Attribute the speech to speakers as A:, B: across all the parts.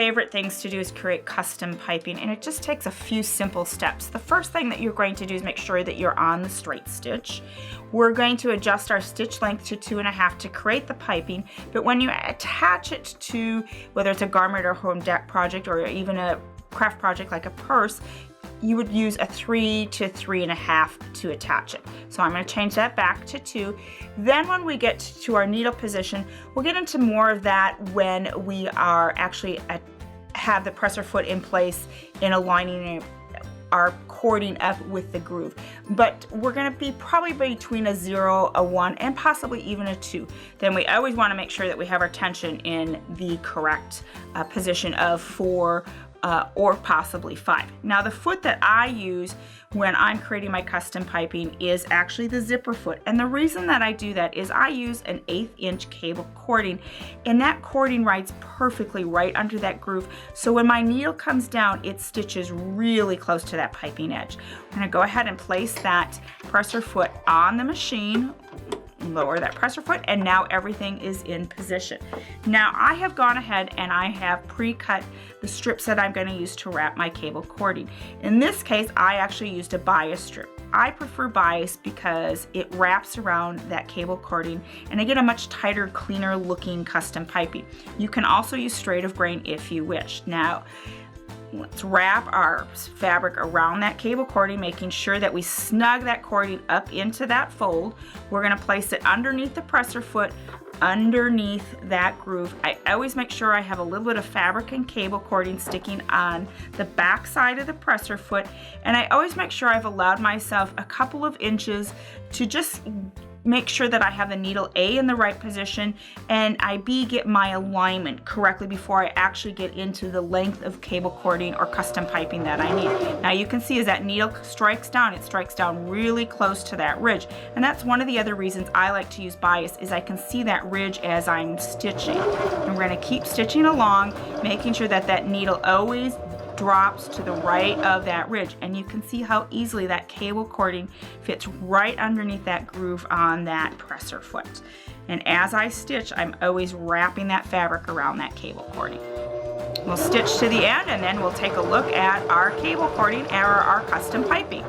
A: favorite things to do is create custom piping, and it just takes a few simple steps. The first thing that you're going to do is make sure that you're on the straight stitch. We're going to adjust our stitch length to 2.5 to create the piping, but when you attach it to, whether it's a garment or home deck project or even a craft project like a purse, you would use a 3 to 3.5 to attach it. So I'm going to change that back to 2. Then when we get to our needle position, we'll get into more of that when we are actually have the presser foot in place in aligning our cording up with the groove. But we're going to be probably between a 0, a 1, and possibly even a 2. Then we always want to make sure that we have our tension in the correct position of 4 or possibly 5. Now the foot that I use when I'm creating my custom piping is actually the zipper foot, and the reason that I do that is I use an 1/8 inch cable cording, and that cording rides perfectly right under that groove, so when my needle comes down it stitches really close to that piping edge. I'm going to go ahead and place that presser foot on the machine, lower that presser foot, and now everything is in position. Now I have gone ahead and I have pre-cut the strips that I'm going to use to wrap my cable cording. In this case I actually used a bias strip. I prefer bias because it wraps around that cable cording and I get a much tighter, cleaner looking custom piping. You can also use straight of grain if you wish. Now let's wrap our fabric around that cable cording, making sure that we snug that cording up into that fold. We're going to place it underneath the presser foot, underneath that groove. I always make sure I have a little bit of fabric and cable cording sticking on the back side of the presser foot, and I always make sure I've allowed myself a couple of inches to just make sure that I have the needle A in the right position and I B get my alignment correctly before I actually get into the length of cable cording or custom piping that I need. Now you can see as that needle strikes down, it strikes down really close to that ridge, and that's one of the other reasons I like to use bias, is I can see that ridge as I'm stitching. And we're going to keep stitching along, making sure that that needle always drops to the right of that ridge, and you can see how easily that cable cording fits right underneath that groove on that presser foot. And as I stitch, I'm always wrapping that fabric around that cable cording. We'll stitch to the end and then we'll take a look at our cable cording or our custom piping.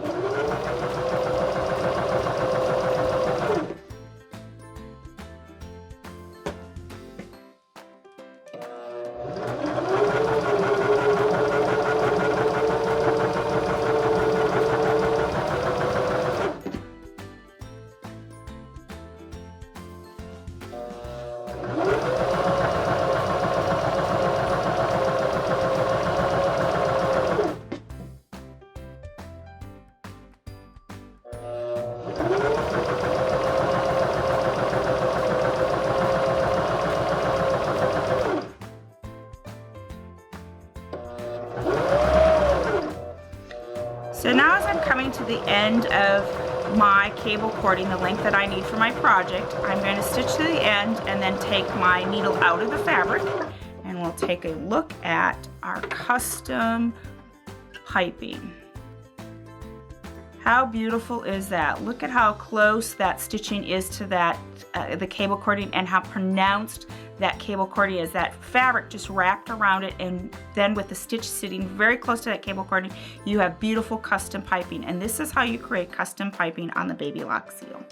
A: So now as I'm coming to the end of my cable cording, the length that I need for my project, I'm going to stitch to the end and then take my needle out of the fabric, and we'll take a look at our custom piping. How beautiful is that? Look at how close that stitching is to that the cable cording, and how pronounced that cable cording is. That fabric just wrapped around it, and then with the stitch sitting very close to that cable cording, you have beautiful custom piping. And this is how you create custom piping on the Baby Lock Zeal.